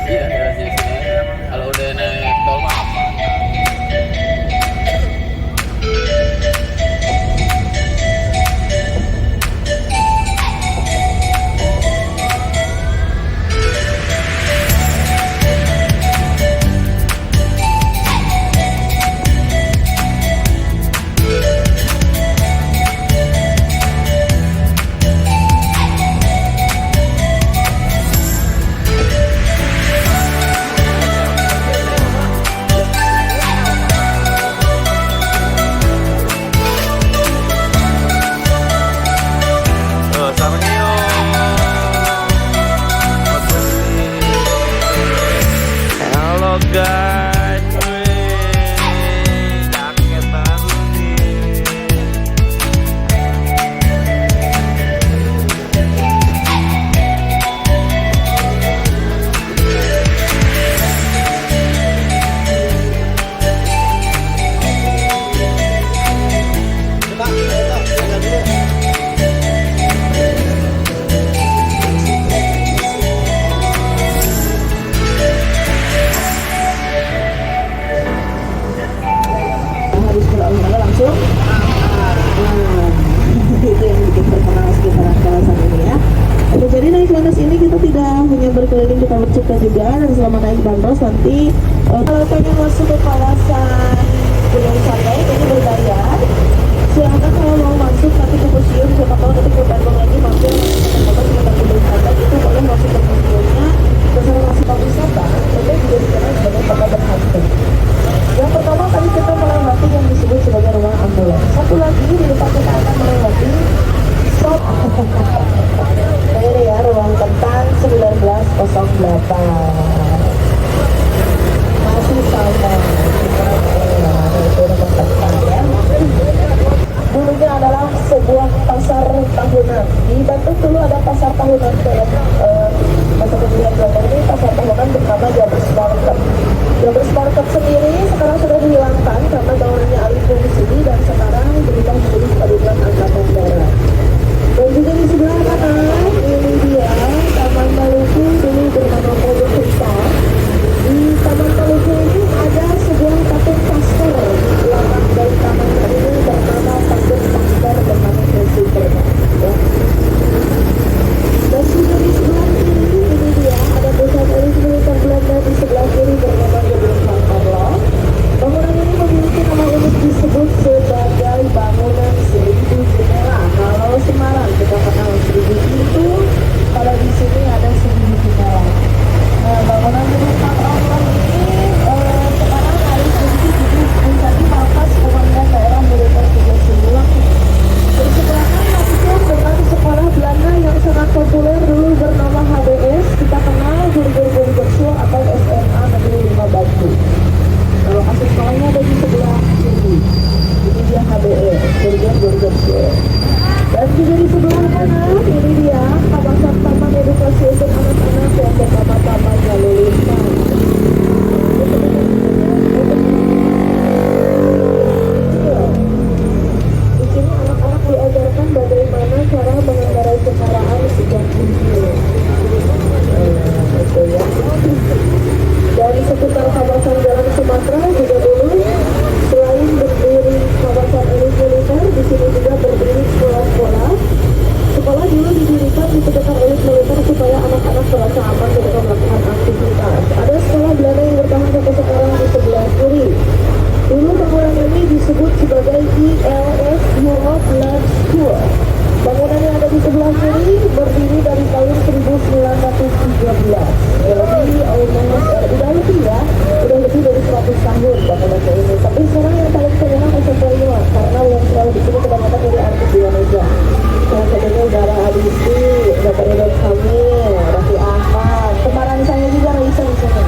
Iya, daerah sini aja. Kalau udah naik tol mah apa? Tuh, sama Nio. Halo guys, wih, jaket baru nih. Habis berolahraga langsung itu yang bikin terkenal sekitaran kawasan ini ya. Oke, jadi naik Landas ini kita tidak hanya berkeliling di Taman Cipta juga, dan selama naik bandros nanti kalau pengen masuk ke kawasan Gunung Santai ini berbayar. Silahkan kalau mau masuk nanti ke museum, siapa tahu nanti ke Bandung lagi mampir motor sekitar Gunung Santai itu boleh masuk ke museumnya. Bersama masih wisata, itu juga dikenal sebagai kota berhantu. Yang pertama tadi kita melewati yang disebut sebagai ruang ambulans. Satu lagi di depan kita akan melewati stop. Ini ya, ruang kentang 1908. Masih sama. Itu ruang kentang ya. Dulunya adalah sebuah pasar tahunan. Di Bandung dulu ada pasar tahunan dalam masa kejadian belakang ini. Pasar tahunan bernama Jabers Market. Jabers Market sendiri sekarang sudah dihilangkan karena bangunannya alih fungsi dan sekarang berubah menjadi Stadion Angkatan Darat. Dan juga di sebelah kanan ini dia Taman Maluku, dulu bernama Pojok Hitam. Di Taman Maluku ini ada sebuah patung Pasteur. Di belakang dari taman ini bernama patung Pasteur bernama Presiden. Ya. Dan juga di sebelah kiri ini dia ada pusat elit militer Belanda di sebelah kiri bernama Gedung Van Orlov. Bangunan ini memiliki nama unik disebut sebagai bangunan 1000 jendela. Kalau Semarang kita kenal 1000 pintu, kalau di sini ada 1000 jendela. Nah, bangunan Gedung Van Orlov ini sekarang alih fungsi menjadi markas Komandan Daerah Militer 39. Di sebelah kanan itu dengan sekolah Belanda yang sangat populer dulu bernama HBS, kita kenal Guru-Guru Bersul atau SMA Negeri 5 Batu. Kalau asal sekolahnya ada di sebelah kiri. Ini dia HBS, Guru-Guru Bersul. Dan juga di sebelah kanan ini dia kawasan taman edukasi untuk anak-anak yang pertama-tamanya lulusan. Di sini anak-anak diajarkan bagaimana cara mengendarai kendaraan sejak kecil. Itu ya. Dari sekitar kawasan Jalan Sumatera juga dulu selain berdiri kawasan elit militer, di sini juga berdiri sekolah-sekolah. Sekolah dulu didirikan di sekitar elit militer supaya anak-anak merasa aman ketika melakukan aktivitas. Ada sekolah Belanda yang bertahan sampai sekarang di sebelah kiri. Dulu bangunan ini disebut sebagai ILS European School. Bangunan yang ada di sebelah kiri berdiri dari tahun 1913. Jadi udah lebih ya, udah lebih dari 100 tahun bangunan ini. Tapi sekarang yang paling terkenal SMP Lima karena yang selalu di sini kebanyakan dari artis Indonesia. Salah satunya Udara Adisti, Bapak Ridwan Kamil, Raffi Ahmad, kemarin saya juga Raisa di sini.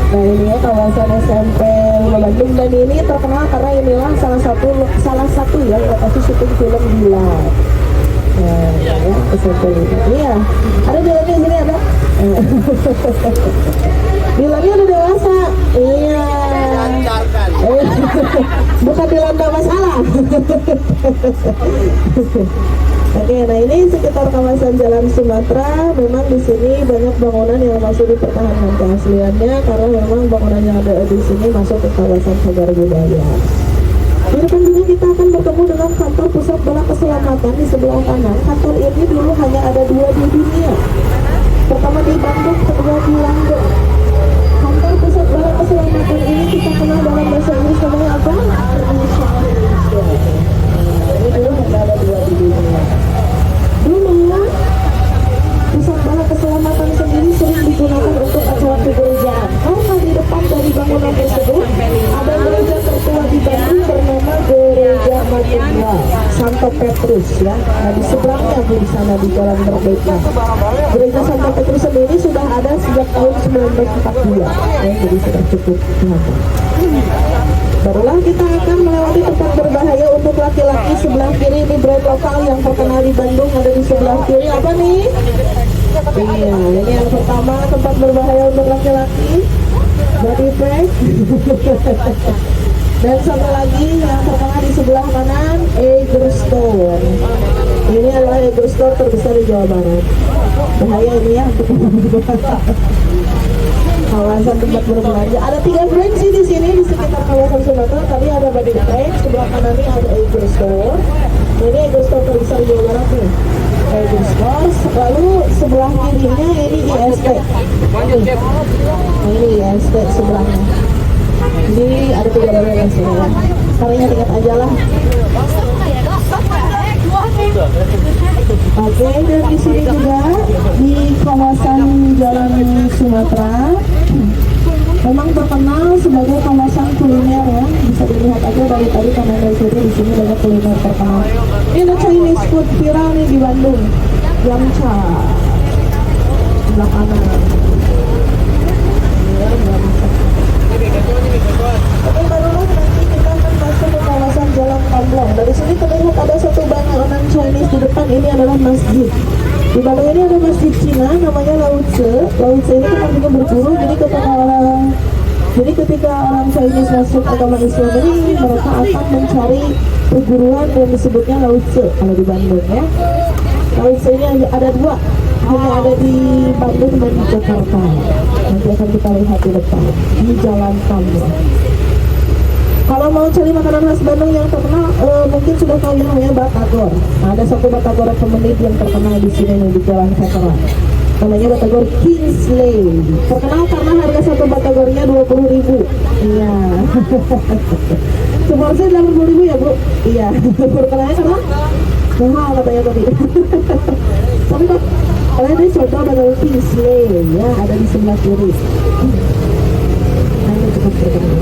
Nah ini ya kawasan SMP Lima Bandung, dan ini terkenal karena inilah salah satu ya lokasi syuting film Gila. Nah ya SMP Lima. Iya, ada jalannya di sini ada. Bilangnya udah dewasa. Iya. Bukan dilanda masalah. Oke, nah ini sekitar kawasan Jalan Sumatera. Memang di sini banyak bangunan yang masih dipertahankan keasliannya karena memang bangunan yang ada di sini masuk ke kawasan cagar budaya. Di depan juga kita akan bertemu dengan kantor pusat bala keselamatan di sebelah kanan. Kantor ini dulu hanya ada 2 di dunia. Pertama di Bandung, kedua di Lampung. Kantor pusat bala keselamatan ini kita kenal dalam bahasa Inggris namanya apa? Ini dulu hanya ada 2 di dunia. Dulu pusat bala keselamatan sendiri sering digunakan untuk acara kegerejaan karena di depan dari bangunan tersebut ada gereja tertua di Bandung bernama Gereja Madura Santo Petrus ya. Nah di seberangnya di sana di Jalan Merdeka. Gereja Santo Petrus sendiri sudah ada sejak tahun 1942 ya, jadi sudah cukup lama. Barulah kita akan melewati tempat berbahaya untuk laki-laki. Sebelah kiri ini brand lokal yang terkenal di Bandung, ada di sebelah kiri. Apa nih? Iya, ini yang pertama tempat berbahaya untuk laki-laki, body pack. Dan satu lagi yang terkenal di sebelah kanan, Eiger Store. Ini adalah Eiger Store terbesar di Jawa Barat. Bahaya ini ya untuk kawasan tempat berbelanja. Ada 3 brand sih di sini di sekitar kawasan Sumatera. Tadi ada body pack, sebelah kanan ini ada Eiger Store. Ini Eiger Store terbesar di Jawa Barat nih. Eiger Store. Lalu sebelah kirinya ini IST. Ini IST sebelahnya. Ini ada 3 brand yang sini ya. Kalian ingat aja lah. Oke, dan di sini juga di kawasan Jalan Sumatera memang terkenal sebagai kawasan kuliner ya. Bisa dilihat aja dari tadi kanan dari sini, di sini banyak kuliner terkenal. Ini Chinese food viral nih di Bandung, Yamcha sebelah kanan. Ya, oke, barulah nanti kita akan masuk ke kawasan Jalan Kamblong. Dari sini terlihat ada satu bangunan Chinese di depan. Ini adalah masjid. Di Bandung ini ada masjid Cina namanya Lao Tse. Lao Tse ini kan juga berburu. Jadi ketika orang Chinese masuk agama Islam ini, mereka akan mencari perguruan yang disebutnya Lao Tse kalau di Bandung ya. Lao Tse ini ada 2, hanya ada di Bandung dan di Jakarta. Nanti akan kita lihat di depan di Jalan Kamblong. Kalau mau cari makanan khas Bandung yang terkenal, mungkin sudah tahu namanya batagor. Nah, ada satu batagor rekomendasi yang terkenal di sini di Jalan Veteran. Namanya batagor Kingsley. Terkenal karena harga satu batagornya 20.000. Iya. Seporsi 80.000 ya Bu? Iya. Terkenalnya karena mahal katanya tadi. Tapi kok kalian ini coba batagor Kingsley ya, ada di sebelah kiri. Nah, ini cukup terkenal.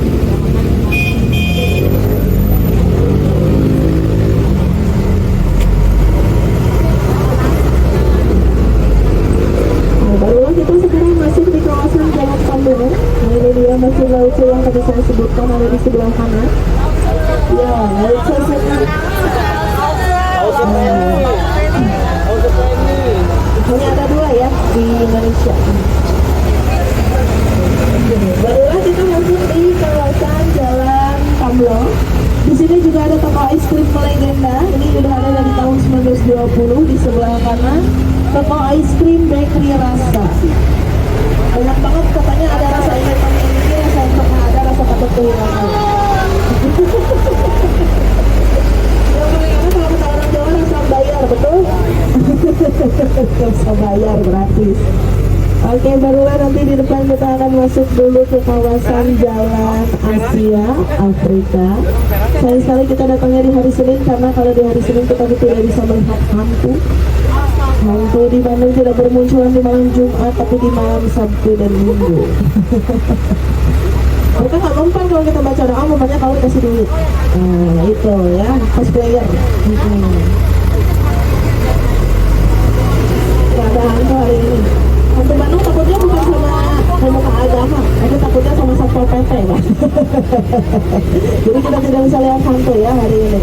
Barulah kita sekarang masuk di kawasan Jalan Kamblong. Nah ini dia masjid Lao Tse yang tadi saya sebutkan ada di sebelah kanan. Ya, Lao Tse hanya ada 2 ya di Indonesia. Barulah kita masuk di kawasan Jalan Kamblong. Di sini juga ada toko es krim legenda. Ini sudah ada dari tahun 1920 di sebelah kanan. Toko ice cream bakery rasa. Banyak banget katanya ada rasa ini, rasa yang pernah ada, rasa takut kehilangan. Yang paling enak kalau kata orang Jawa rasa bayar, betul? Rasa bayar gratis. Oke, barulah nanti di depan kita akan masuk dulu ke kawasan Jalan Asia Afrika. Sayang sekali kita datangnya di hari Senin karena kalau di hari Senin kita tidak bisa melihat hantu. Hantu di Bandung tidak bermunculan di malam Jumat, tapi di malam Sabtu dan Minggu. Mereka nggak mempan kalau kita baca doa, memangnya kalau kasih duit. Nah itu ya, cosplayer. Gak ada hantu hari ini. Hantu Bandung takutnya bukan sama pemuka agama, tapi takutnya sama Satpol PP lah. Jadi kita tidak bisa lihat hantu ya hari ini.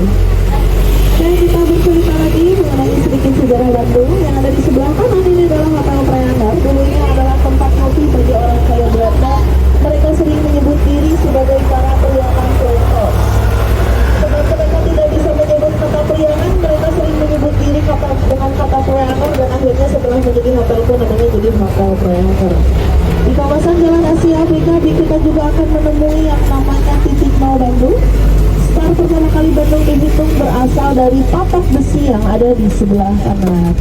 Oke, kita bercerita lagi mengenai sedikit sejarah Bandung. Yang ada di sebelah kanan ini adalah Hotel Prayandar. Dulunya adalah tempat kopi bagi orang kaya Belanda. Mereka sering menyebut diri sebagai para priaman Kultos. Sebab mereka tidak bisa menyebut kata Priangan, mereka sering menyebut diri dengan kata Preanger dan akhirnya setelah menjadi hotel pun namanya jadi Hotel Preanger. Di kawasan Jalan Asia Afrika kita juga akan menemui yang namanya titik nol Bandung. Start pertama kali Bandung dihitung berasal dari papak besi yang ada di sebelah kanan.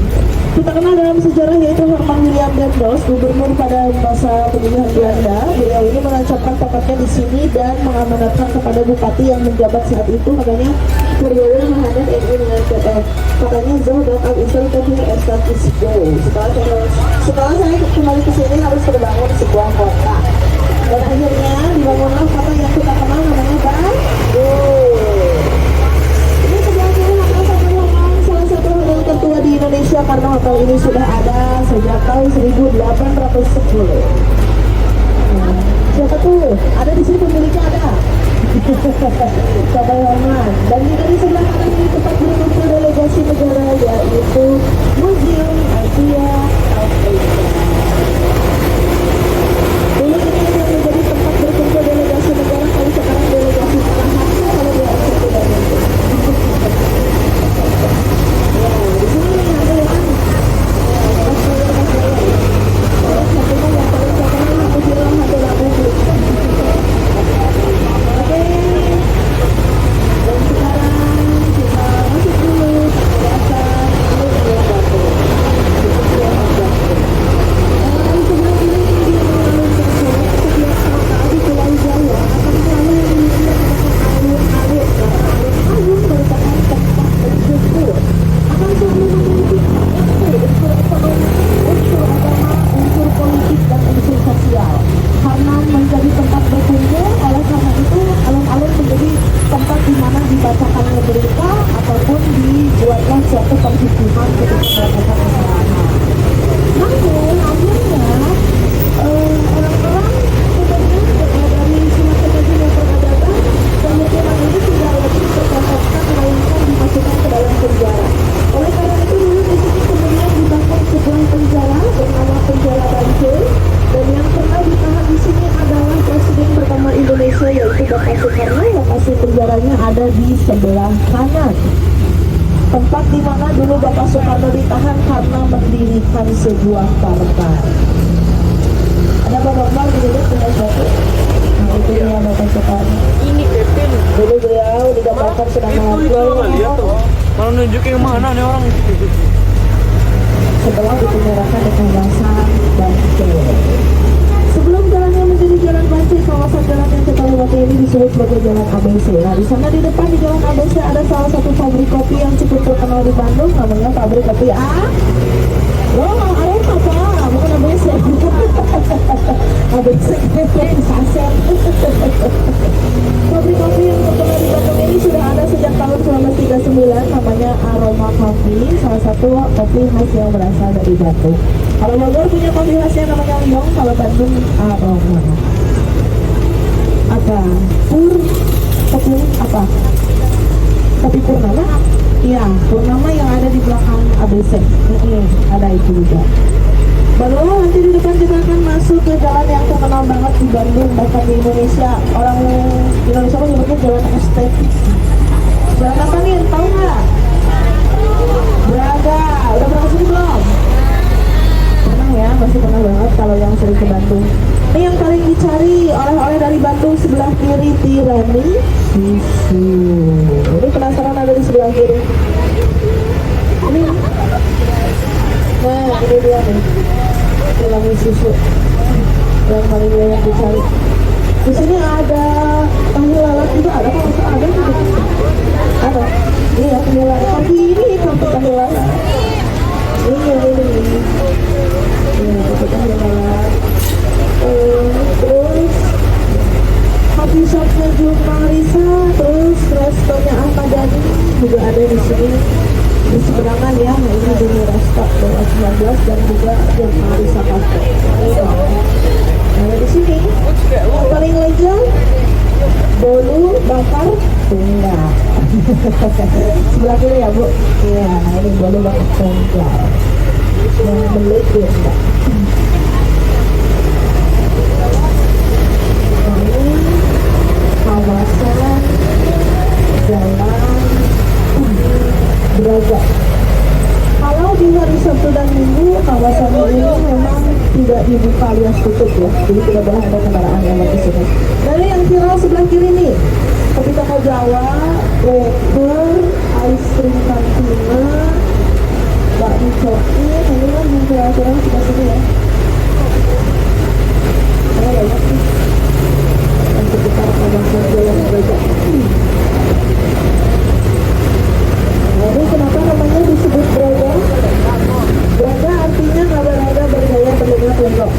Kita kenal dalam sejarah yaitu Herman William den Bosch, gubernur pada masa penjajahan Belanda. Beliau ini menancapkan pakatnya di sini dan mengamanatkan kepada bupati yang menjabat saat itu, katanya beliau menghadap NU dengan PF. Katanya Zoh dan Al Islam tadi establish go. Setelah saya kembali ke sini harus terbangun sebuah kota. Dan akhirnya dibangunlah kota yang kita kenal namanya Bandung. Ini sebelah kiri merupakan salah satu hotel tertua di Indonesia karena hotel ini sudah ada sejak tahun 1810. Siapa tuh? Ada di sini pemiliknya ada. Bapak Herman. Dan juga di sebelah kanan ini tempat berkumpul delegasi negara yaitu Museum Asia Afrika. Dulu ini yang menjadi tempat berkumpul delegasi negara, kalau sekarang delegasi pertahanan kalau di Afrika dan itu. Ya, di sini ada yang satunya yang paling terkenal aku bilang adalah publik. Oke. Dan sekarang kita masuk dulu ke kawasan Pulau Batu. Sebelah kiri ini dia mengalun tersebut setiap kota di Pulau Jawa akan selalu memiliki alun-alun. Alun-alun merupakan tempat berkumpul. Akan selalu memiliki unsur ekonomi, unsur agama, unsur politik, dan unsur sosial. Karena menjadi tempat berkumpul, oleh karena itu alun-alun menjadi tempat di mana dibacakannya berita ataupun dibuatlah suatu perhitungan ketika melakukan usaha. Namun akhirnya orang-orang sebenarnya dari semakin majunya peradaban, pemukiman ini tidak lagi terpatahkan melainkan dimasukkan ke dalam penjara. Oleh karena itu dulu di sini kemudian dibangun sebuah penjara bernama Penjara Banjir, dan yang pernah ditahan di sini adalah Presiden pertama Indonesia yaitu Bapak Soekarno. Lokasi penjaranya ada di sebelah kanan. Tempat di mana dulu Bapak Soekarno ditahan karena mendirikan sebuah partai. Ada Bapak di sini dengan satu. Nah, itu dia Bapak Soekarno. Ini Pepin. Dulu beliau didapatkan sedang melakukan Mau nunjukin mana nih orang? setelah dipenjarakan di kawasan Banjir. Sebelum jalannya menjadi Jalan Banjir, kawasan jalan yang kita lewati ini disebut sebagai Jalan ABC. Nah, di sana di depan di Jalan ABC ada salah satu pabrik kopi yang cukup terkenal di Bandung, namanya pabrik kopi Loh, Arema Pak, bukan ABC. ABC kopi saset. Pabrik kopi yang terkenal di Bandung ini sudah ada sejak tahun 1939, namanya Aroma Coffee, salah satu kopi khas yang berasal dari Bandung. Kalau Bogor punya kopi khasnya namanya Liong, kalau Bandung Aroma. Apa? Kopi apa? Kopi Purnama? Iya, Purnama yang ada di belakang ABC. Ada itu juga. Baru nanti di depan kita akan masuk ke jalan yang terkenal banget di Bandung, bahkan di Indonesia. Orang Indonesia menyebutnya jalan estetik. Jalan apa nih? Tahu nggak? Braga. Udah pernah kesini belum? Pernah ya, masih pernah banget kalau yang sering ke Bandung. Ini yang paling dicari oleh-oleh dari Bandung sebelah kiri tiramisu. Ini penasaran ada di sebelah kiri. Ini. Nah, ini dia nih. Tiramisu yang paling banyak dicari. Di sini ada tahu lalat juga, ada kok ada juga. Ada. Iya, tahu lalat. Tapi ini tahu lalat. Ini. Ini tahu lalat. Terus coffee shopnya Juma Risa, terus restonya Ahmad Dhani juga ada di sini. Di seberangan ya, ini Dini Resto 19 dan juga Juma Risa Cafe. Nah, di sini yang paling legend bolu bakar tunggal. Sebelah kiri ya Bu. Iya, ini bolu bakar tunggal yang melegenda. Ini kawasan jalan kawasan ini memang tidak dibuka alias tutup ya, jadi tidak boleh ada kendaraan yang lewat di sini. Dari yang viral sebelah kiri nih, kopi toko Jawa, wafer, ice cream kantina, bakmi coki, ini kan yang kira-kira kita sini ya. Ada banyak sih yang sekitar kawasan Jalan Braga. Jadi kenapa namanya disebut Braga? Braga artinya nada-nada bergaya terdengar lenggok.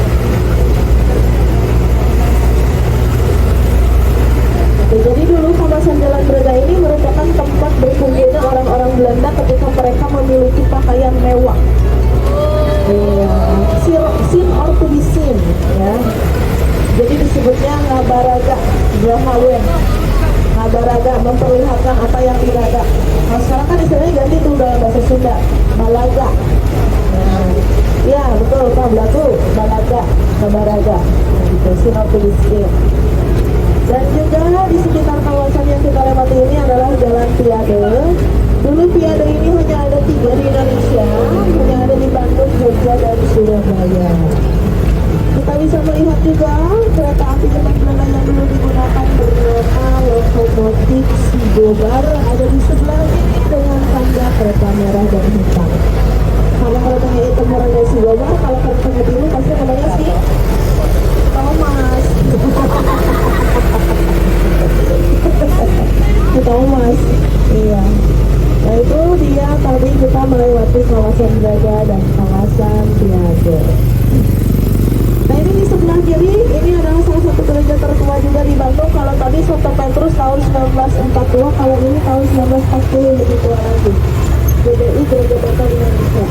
Jadi dulu kawasan Jalan Braga ini merupakan tempat berkumpulnya orang-orang Belanda ketika mereka memiliki pakaian mewah. Sin or to be seen, ya. Jadi disebutnya ngabaraga, Jahawen. Ngabaraga memperlihatkan apa yang tidak ada. Nah sekarang kan istilahnya ganti tuh dalam bahasa Sunda, balaga. Nah, ya betul Pak Belatu, balaga, ngabaraga. Gitu, sin or to be seen. Dan juga di sekitar kawasan yang kita lewati ini adalah Jalan Piade. Dulu Piade ini hanya ada 3 di Indonesia, hanya ada di Bandung, Jogja, dan Surabaya. Kita bisa melihat juga kereta api zaman Belanda yang dulu digunakan bernama lokomotif Sigobar ada di sebelah ini dengan tanda kereta merah dan hitam. Kalau keretanya hitam merah dan Sigobar, kalau keretanya biru pasti namanya si Thomas. Si Thomas, iya. Nah itu dia tadi kita melewati kawasan Braga dan kawasan Piade. Nah ini di sebelah kiri, ini adalah salah satu gereja tertua juga di Bandung. Kalau tadi Santo Petrus tahun 1940, kalau ini tahun 1940 lebih tua lagi. GBI Gereja Batan Indonesia.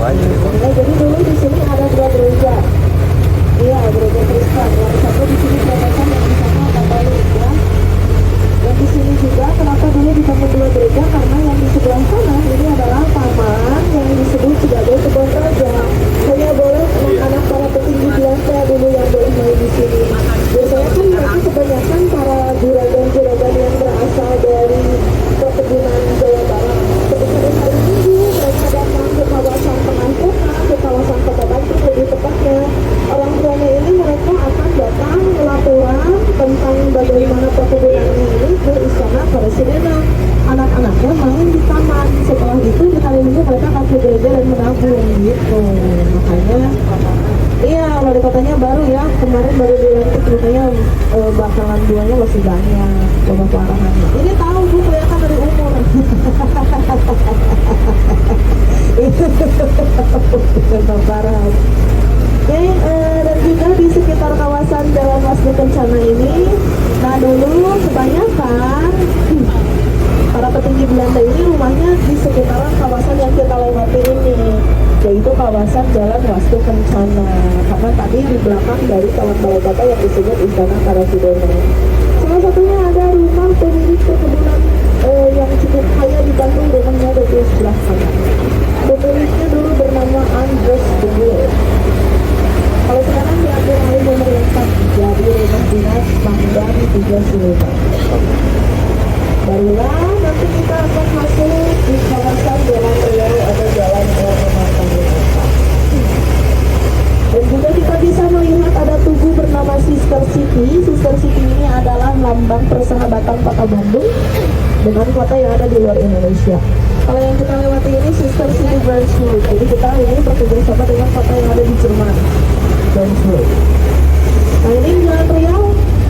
Nah, jadi dulu di sini ada 2 gereja. Iya, gereja Kristen. Yang satu di sini Protestan, yang di sana Katolik ya. Yang di sini juga kenapa dulu dibangun 2 gereja? Karena yang di sebelah sana ini adalah taman yang disebut sebagai kebun raja. Hanya boleh anak-anak para petinggi Belanda dulu yang boleh main di sini. Biasanya kan mereka kebanyakan para juragan-juragan yang berasal dari perkebunan Jawa Barat. Ketika hari Minggu mereka datang ke kawasan tengah kota, ke kawasan Kota Bandung lebih tepatnya. Orang tuanya ini mereka akan datang melaporan tentang bagaimana perkebunannya ini ke istana kepresidenan. Anak-anaknya main di taman. Setelah itu di hari Minggu mereka akan ke gereja dan menabung gitu. Makanya iya, wali kotanya baru ya, kemarin baru dilantik, makanya bakalan buahnya masih banyak. Coba parahannya. Ini tahu Bu, kelihatan dari umur. Coba parahan. Oke, dan juga di sekitar kawasan Jalan Waslu Kencana ini, nah dulu kebanyakan para petinggi Belanda ini rumahnya di sekitaran kawasan yang kita lewati ini, yaitu kawasan Jalan Wastu Kencana. Karena tadi di belakang dari Taman Balai Kota yang disebut Istana Karasidenan. Salah satunya ada rumah pemilik perkebunan yang cukup kaya di Bandung, rumahnya ada di sebelah kanan. Pemiliknya dulu bernama Andres Degil. Kalau sekarang diambil alih pemerintah jadi rumah dinas Pangdam 3 Siloam. Barulah nanti kita akan masuk di kawasan Jalan Riau atau Jalan Pematang. Dan juga kita bisa melihat ada tugu bernama Sister City. Sister City ini adalah lambang persahabatan Kota Bandung dengan kota yang ada di luar Indonesia. Kalau yang kita lewati ini Sister City Brunswick. Jadi kita ini bekerja sama dengan kota yang ada di Jerman, Brunswick. Nah ini Jalan Riau,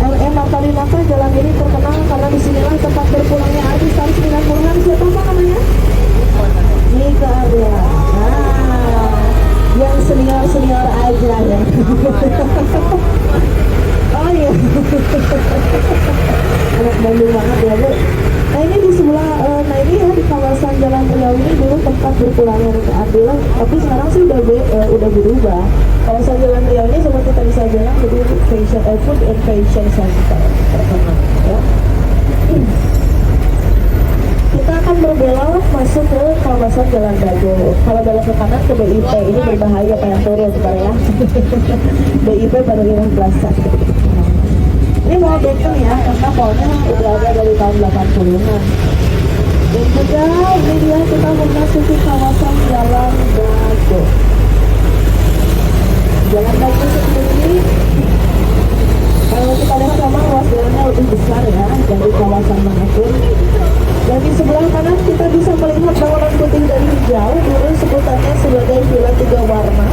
LM Marta Dinata. Jalan ini terkenal karena disinilah tempat berpulangnya artis tahun 90-an. Siapa namanya? Nika Ardela. Nah, yang senior-senior aja ya. Oh iya. Anak Bandung banget ya Bu. Nah ini di sebelah, nah ini ya di kawasan Jalan Riau ini dulu tempat berpulangnya Nika Ardela, tapi sekarang sih udah berubah. Kawasan Jalan Riau ini seperti tadi saya bilang jadi food and fashion center terkenal ya. Kita akan berbelok masuk ke kawasan Jalan Dago. Kalau belok ke kanan ke BIP, ini berbahaya Pak yang turun sebentar ya. BIP Baru Plaza. Ini mau bekel ya, karena polnya udah ada dari tahun 80-an. Dan juga ini dia kita memasuki kawasan Jalan Dago. tiga warna.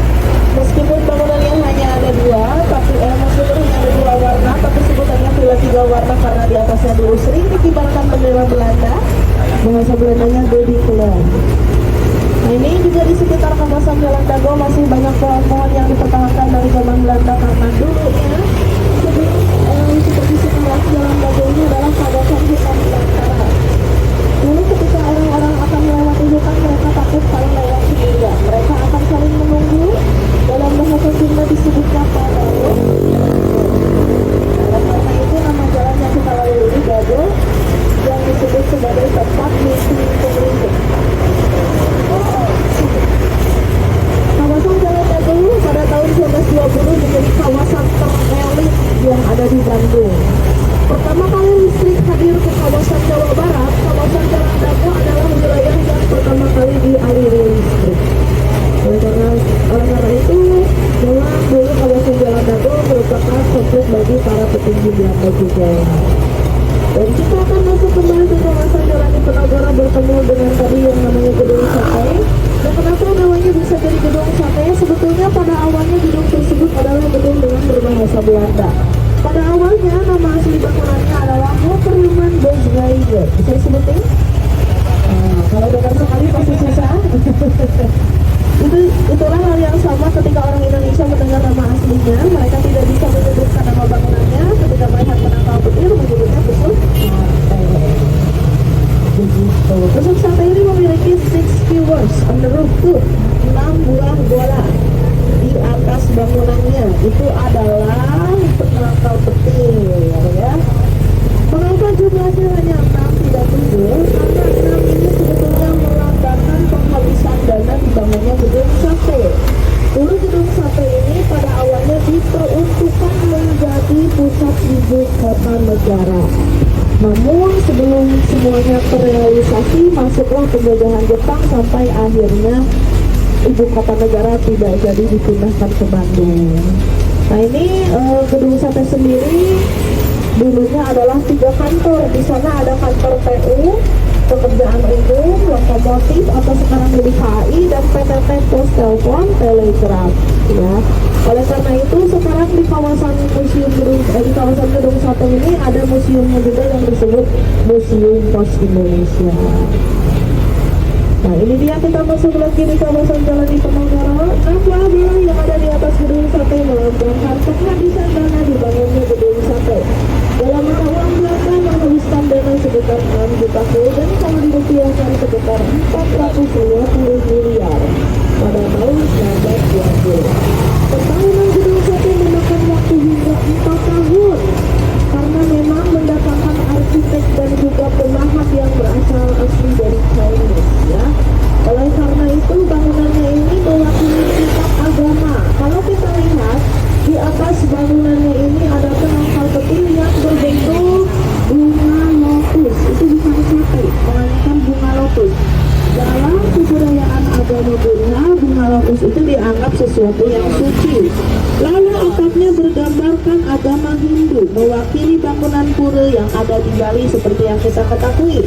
Meskipun bangunannya hanya ada dua, tapi meskipun hanya ada dua warna, tapi sebutannya villa tiga warna karena di atasnya dulu sering dikibarkan bendera Belanda. Bahasa Belandanya Babyklaar. Nah, ini juga di sekitar kawasan Jalan Dago masih banyak pohon-pohon yang dipertahankan dari zaman Belanda karena dulunya seperti sekarang Jalan Dago ini adalah kawasan hutan belantara. Lalu ketika orang-orang akan melewati hutan, mereka takut saling lewat sendirian. Mereka akan saling menunggu. Dalam bahasa Sunda disebutnya padao. Karena itu nama jalan yang kita lalui Dago yang disebut sebagai tempat meeting pemerintah. Kawasan Jalan Dago pada tahun 1920 menjadi kawasan terelit yang ada di Bandung. Pertama kali listrik hadir ke kawasan Jawa Barat, kawasan Jalan Dago adalah wilayah yang pertama kali dialiri listrik. Oleh karena itu, memang dulu kawasan Jalan Dago merupakan kompleks bagi para petinggi Belanda juga. Dan kita akan masuk kembali ke kawasan Jalan Diponegoro bertemu dengan tadi yang namanya Gedung Sate. Dan kenapa namanya bisa jadi Gedung Sate? Sebetulnya pada awalnya gedung tersebut adalah gedung dengan berbahasa Belanda. Pada awalnya nama asli bangunannya adalah Hoferman Bosgaiger. Bisa disebutin? Kalau dengar sekali pasti susah. Itulah hal yang sama ketika orang Indonesia mendengar nama aslinya, mereka tidak bisa menyebutkan nama bangunannya. Ketika melihat penangkal petir menyebutnya Tusuk Sate. Begitu. Tusuk Sate ini memiliki 6 skewers on the roof tuh, 6 buah bola di atas bangunannya. Itu adalah penangkal petir, ya. Mengapa jumlahnya hanya 6 tidak 7? Karena 6 ini sebetulnya melambangkan penghabisan dana dibangunnya gedung sate. Dulu gedung sate ini pada awalnya diperuntukkan menjadi pusat ibu kota negara. Namun sebelum semuanya terrealisasi, masuklah penjajahan Jepang sampai akhirnya ibu kota negara tidak jadi dipindahkan ke Bandung. Nah, ini gedung sate sendiri dulunya adalah 3 kantor. Di sana ada kantor PU, pekerjaan umum, lokomotif atau sekarang jadi KAI, dan PTT Pos Telepon Telegraf. Ya. Oleh karena itu sekarang di kawasan gedung sate ini ada museumnya juga yang disebut Museum Pos Indonesia. Nah, ini dia, kita masuk lagi di kawasan Jalan Diponegoro. Nama yang ada di atas gedung sate melambangkan penghabisan dana dibangunnya gedung sate. Dalam mata uang Belanda menghabiskan dana sekitar 6 juta dan kalau dirupiahkan sekitar 420 miliar pada tahun 1920. Pembangunan gedung sate memakan waktu hingga 4 tahun karena memang mendatangkan arsitek dan juga pemahat yang berasal asli dari Chinese, ya. Oleh karena itu bangunannya ini mewakili kitab agama. Kalau kita lihat di atas bangunannya ini ada penangkal petir yang berbentuk bunga lotus. Itu bisa dicapai menggunakan bunga lotus. Dalam kebudayaan agama Buddha, bunga lotus itu dianggap sesuatu yang suci. Lalu atapnya bergambarkan agama Hindu, mewakili bangunan pura yang ada di Bali seperti yang kita ketahui.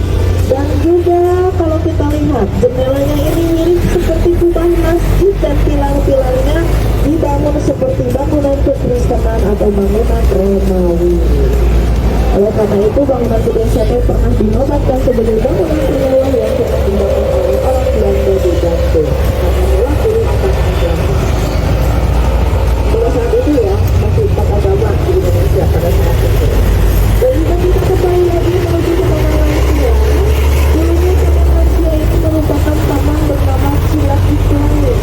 Dan juga kalau kita lihat jendelanya ini mirip seperti kubah masjid dan pilar-pilarnya dibangun seperti bangunan kekristenan atau bangunan Romawi. Oleh karena itu bangunan gedung sate pernah dinobatkan sebagai bangunan termewah yang pernah dibangun oleh orang Belanda di Bandung. Karena mewakili empat agama. Pada saat itu ya masih 4 agama di Indonesia pada saat itu. Dan jika kita kembali lagi menuju ke Malaysia, dulunya Malaysia ini merupakan taman bernama Cilaki Plain.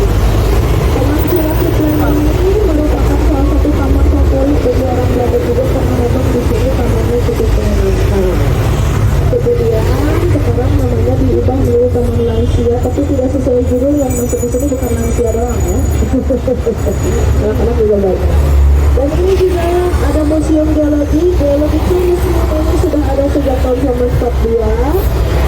Taman Cilaki Plain ini merupakan salah satu taman favorit bagi orang Belanda juga karena memang di sini tamannya cukup menyenangkan. Kemudian sekarang namanya diubah menjadi Taman Lansia, tapi tidak sesuai judul, yang masuk di sini bukan lansia doang ya. Anak-anak juga banyak. Dan ini juga ada museum geologi. Geologi itu museum ini sudah ada sejak tahun 1942.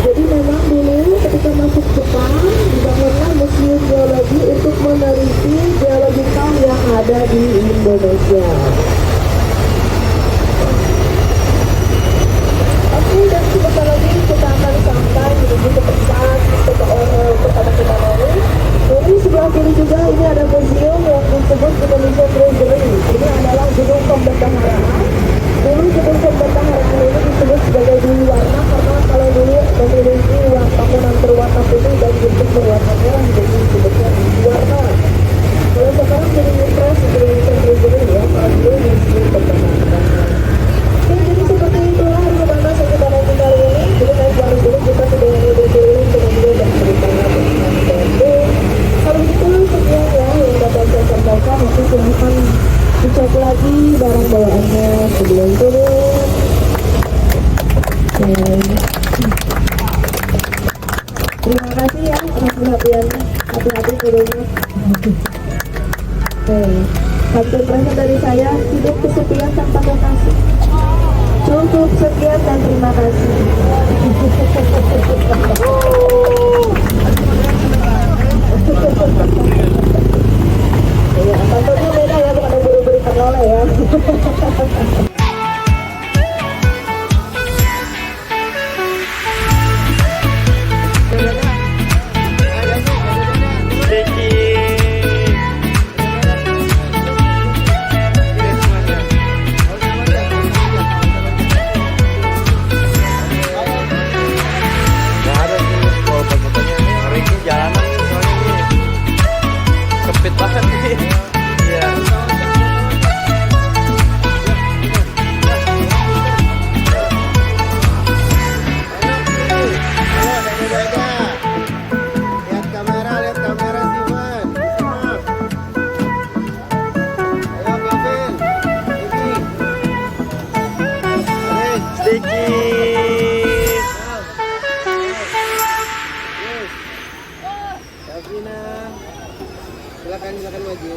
Jadi memang dulu ketika masuk Jepang dibangunlah museum geologi untuk meneliti geologikal yang ada di Indonesia. Oke, dan sebentar lagi kita akan sampai menuju ke tempat pertama kita mau. Jadi sebelah kiri juga ini ada museum yang disebut Indonesia Treasury. Ini adalah gedung pembendaharaan. Dulu gedung pembendaharaan ini disebut sebagai Dewi Warna karena kalau dulu memiliki bangunan berwarna putih dan bentuk berwarna merah, jadi disebutnya Dewi Warna. Kalau sekarang jadi Impres Indonesia Treasury ya, kalau dulu disebut pembendaharaan. Oke, jadi seperti itulah bagaimana sekitar nanti kali ini. Jadi naik bareng dulu kita sudah berkeliling kemudian dan ceritanya tentang Bandung. Kalau gitu sekian ya yang dapat saya sampaikan. Nanti silahkan dicek lagi barang bawaannya sebelum turun. Terima kasih ya atas perhatiannya. Hati-hati turunnya. Satu present dari saya, hidup kesepian tanpa kekasih. Cukup sekian dan terima kasih. Ya, kantornya beda ya, bukan yang beri-berikan oleh ya. Silakan maju.